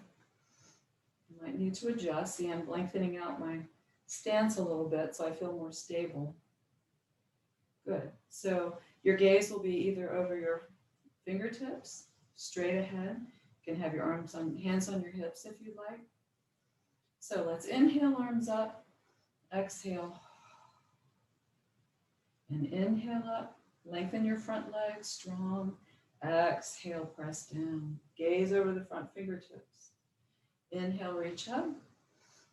You might need to adjust. See, I'm lengthening out my stance a little bit so I feel more stable. Good. So your gaze will be either over your fingertips, straight ahead. You can have your hands on your hips if you'd like. So let's inhale, arms up. Exhale. And inhale up. Lengthen your front legs, strong. Exhale, press down. Gaze over the front fingertips. Inhale, reach up.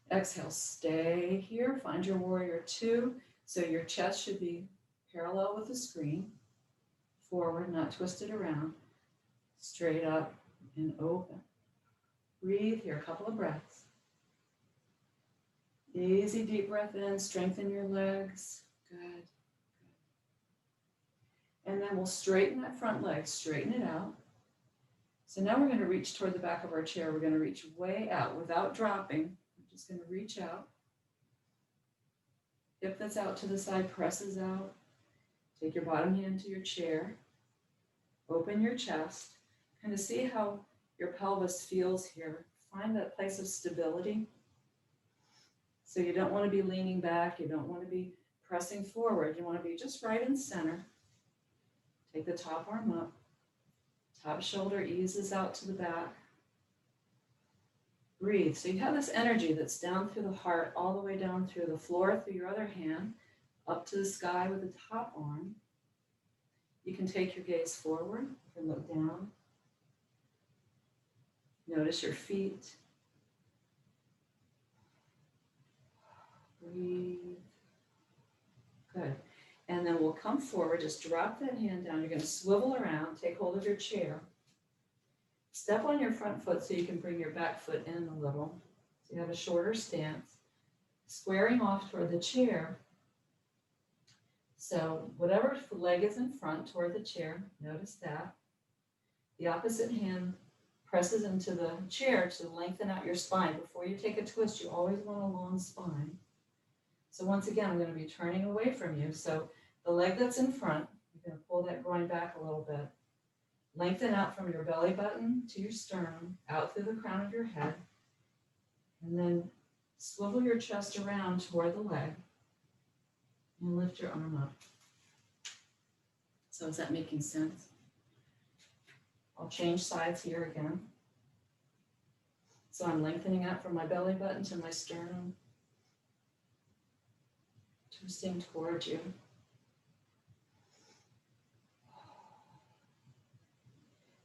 Exhale, stay here. Find your warrior two. So your chest should be parallel with the screen. Forward, not twisted around. Straight up and open. Breathe here, a couple of breaths. Easy deep breath in, strengthen your legs. Good. And then we'll straighten that front leg, straighten it out. So now we're going to reach toward the back of our chair. We're going to reach way out without dropping. We're just going to reach out. Hip that's out to the side presses out. Take your bottom hand to your chair. Open your chest. Kind of see how your pelvis feels here. Find that place of stability. So you don't want to be leaning back. You don't want to be pressing forward. You want to be just right in center. Take the top arm up. Top shoulder eases out to the back. Breathe. So you have this energy that's down through the heart, all the way down through the floor, through your other hand, up to the sky with the top arm. You can take your gaze forward. You can look down. Notice your feet. Breathe. Good. And then we'll come forward, just drop that hand down. You're going to swivel around, take hold of your chair. Step on your front foot so you can bring your back foot in a little. So you have a shorter stance. Squaring off toward the chair. So whatever leg is in front toward the chair, notice that. The opposite hand presses into the chair to lengthen out your spine. Before you take a twist, you always want a long spine. So once again, I'm going to be turning away from you. So the leg that's in front, you're going to pull that groin back a little bit. Lengthen out from your belly button to your sternum, out through the crown of your head. And then swivel your chest around toward the leg. And lift your arm up. So is that making sense? I'll change sides here again. So I'm lengthening out from my belly button to my sternum. Twisting toward you.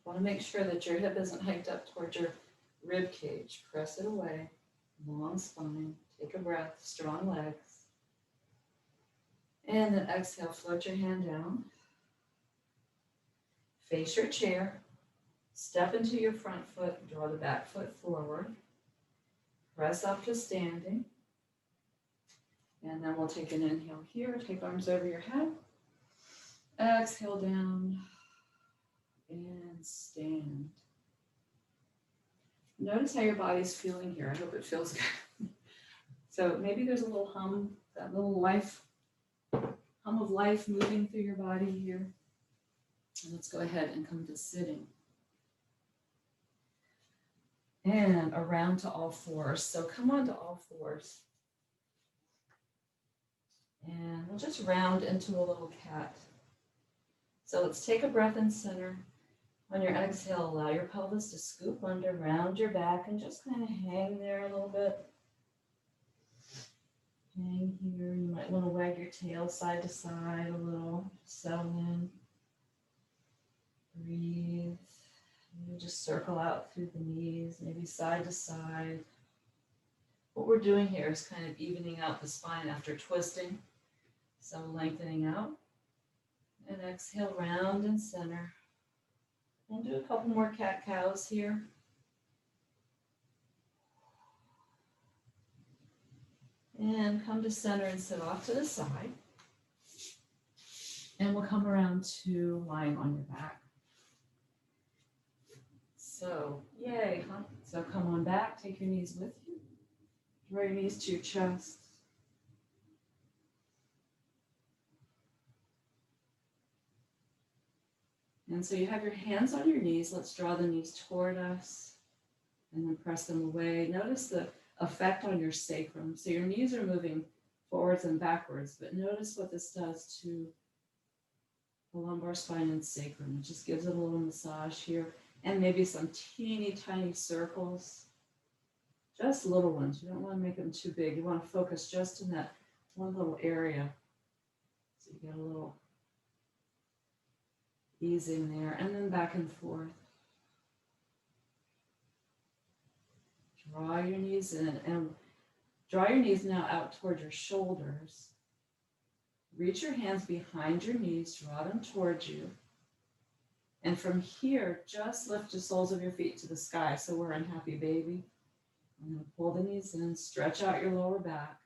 Want to make sure that your hip isn't hiked up towards your rib cage. Press it away. Long spine. Take a breath. Strong legs. And then exhale. Float your hand down. Face your chair. Step into your front foot. Draw the back foot forward. Press up to standing. And then we'll take an inhale here. Take arms over your head. Exhale down. And stand. Notice how your body's feeling here. I hope it feels good. So maybe there's a little hum, that little hum of life moving through your body here. And let's go ahead and come to sitting. And around to all fours. So come on to all fours. And we'll just round into a little cat. So let's take a breath in center. On your exhale, allow your pelvis to scoop under, round your back, and just kind of hang there a little bit. Hang here. You might want to wag your tail side to side a little. Settle in. Breathe. Maybe just circle out through the knees, maybe side to side. What we're doing here is kind of evening out the spine after twisting. So lengthening out. And exhale, round and center. We'll do a couple more cat-cows here. And come to center and sit off to the side. And we'll come around to lying on your back. So, yay, huh? So come on back, take your knees with you. Draw your knees to your chest. And so you have your hands on your knees. Let's draw the knees toward us and then press them away. Notice the effect on your sacrum. So your knees are moving forwards and backwards, but notice what this does to the lumbar spine and sacrum. It just gives it a little massage here and maybe some teeny tiny circles, just little ones. You don't want to make them too big. You want to focus just in that one little area. So you get a little easing there, and then back and forth. Draw your knees in, and draw your knees now out toward your shoulders. Reach your hands behind your knees, draw them towards you. And from here, just lift the soles of your feet to the sky. So we're in happy baby. I'm going to pull the knees in, stretch out your lower back.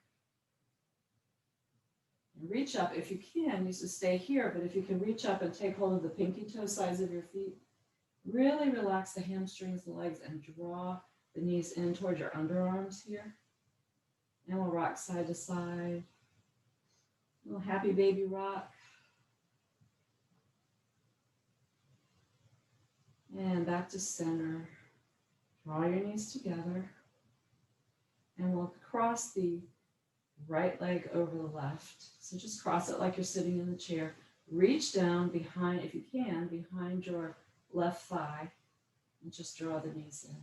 And reach up. If you can, you should stay here, but if you can reach up and take hold of the pinky toe sides of your feet, really relax the hamstrings, the legs, and draw the knees in towards your underarms here. And we'll rock side to side. A little happy baby rock. And back to center. Draw your knees together. And we'll cross the right leg over the left. So just cross it like you're sitting in the chair. Reach down behind, if you can, behind your left thigh. And just draw the knees in.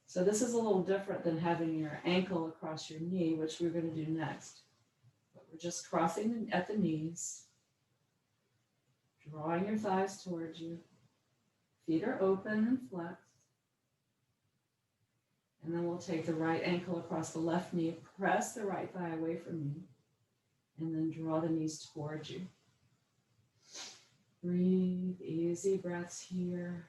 So this is a little different than having your ankle across your knee, which we're going to do next. But we're just crossing at the knees. Drawing your thighs towards you. Feet are open and flexed. And then we'll take the right ankle across the left knee, press the right thigh away from you, and then draw the knees towards you. Breathe, easy breaths here.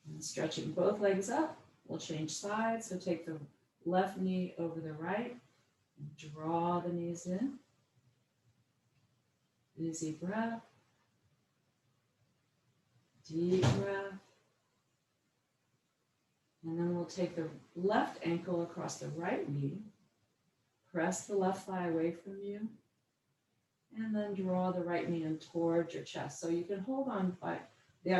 And stretching both legs up, we'll change sides. So take the left knee over the right, and draw the knees in. Easy breath. Deep breath. And then we'll take the left ankle across the right knee, press the left thigh away from you, and then draw the right knee in towards your chest. So you can hold on by the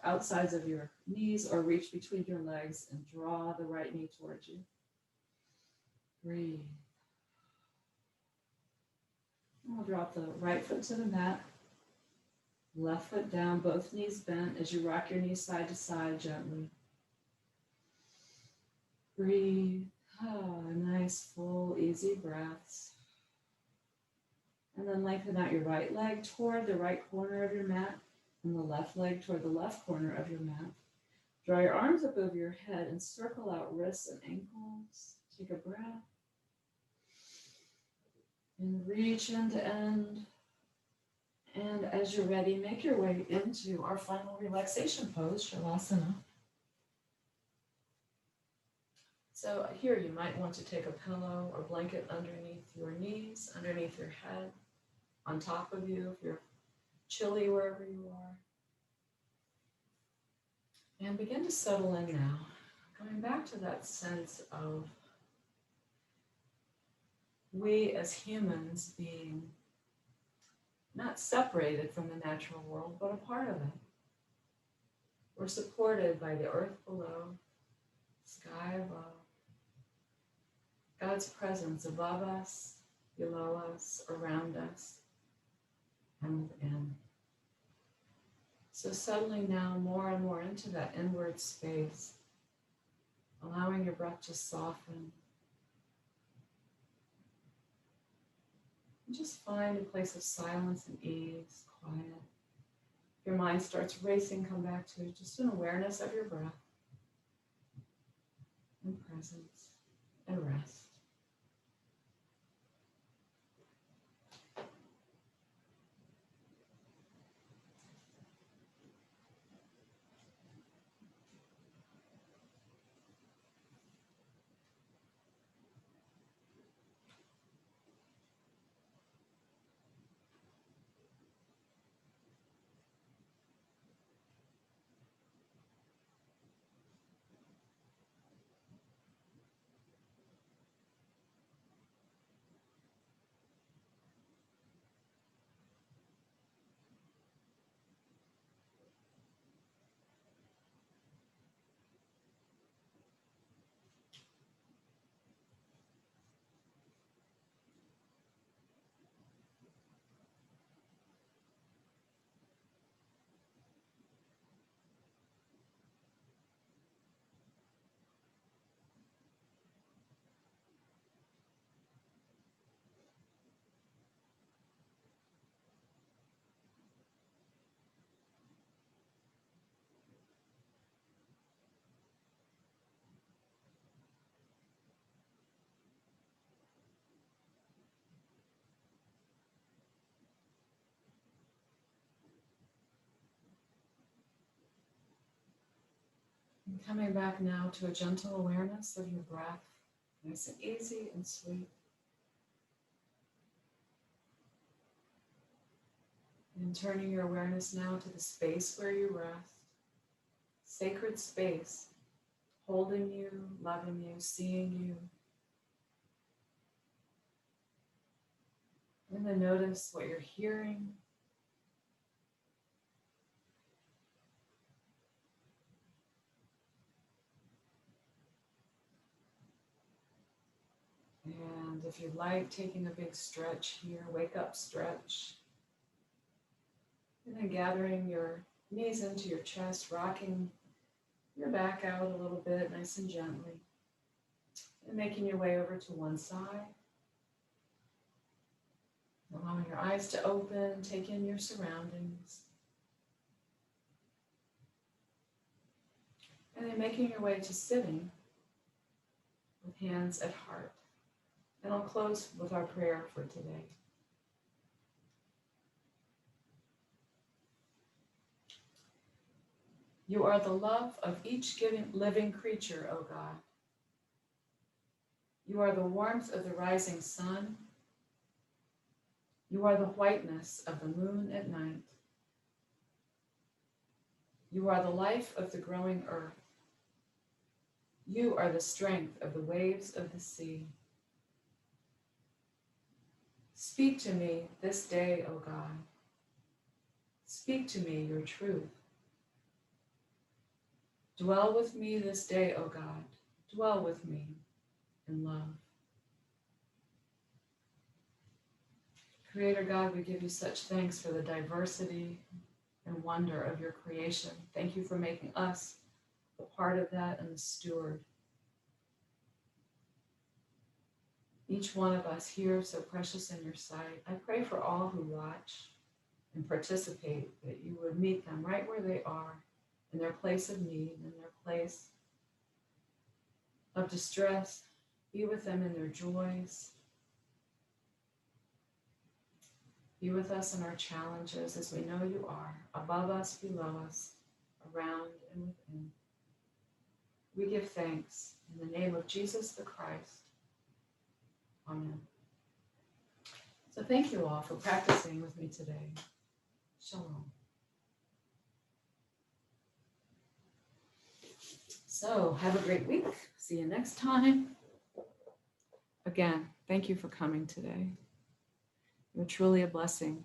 outsides of your knees or reach between your legs and draw the right knee towards you. Breathe. And we'll drop the right foot to the mat, left foot down, both knees bent as you rock your knees side to side gently. Breathe. Oh, nice, full, easy breaths. And then lengthen out your right leg toward the right corner of your mat and the left leg toward the left corner of your mat. Draw your arms up over your head and circle out wrists and ankles. Take a breath. And reach end to end. And as you're ready, make your way into our final relaxation pose, Shavasana. So here you might want to take a pillow or blanket underneath your knees, underneath your head, on top of you if you're chilly wherever you are. And begin to settle in now, going back to that sense of we as humans being not separated from the natural world, but a part of it. We're supported by the earth below, sky above, God's presence above us, below us, around us, and within. So settling now more and more into that inward space. allowing your breath to soften. And just find a place of silence and ease, quiet. If your mind starts racing, come back to just an awareness of your breath and presence and rest. And coming back now to a gentle awareness of your breath, nice and easy and sweet. And turning your awareness now to the space where you rest, sacred space, holding you, loving you, seeing you. And then notice what you're hearing. And if you like, taking a big stretch here, wake up stretch. And then gathering your knees into your chest, rocking your back out a little bit, nice and gently. And making your way over to one side. Allowing your eyes to open, take in your surroundings. And then making your way to sitting with hands at heart. And I'll close with our prayer for today. You are the love of each living creature, O God. You are the warmth of the rising sun. You are the whiteness of the moon at night. You are the life of the growing earth. You are the strength of the waves of the sea. Speak to me this day, O God. Speak to me your truth. Dwell with me this day, O God. Dwell with me in love. Creator God, we give you such thanks for the diversity and wonder of your creation. Thank you for making us a part of that and the steward. Each one of us here so precious in your sight. I pray for all who watch and participate, that you would meet them right where they are, in their place of need, in their place of distress. Be with them in their joys. Be with us in our challenges, as we know you are, above us, below us, around and within. We give thanks in the name of Jesus the Christ. Amen. So thank you all for practicing with me today. Shalom. So have a great week. See you next time. Again, thank you for coming today. You're truly a blessing.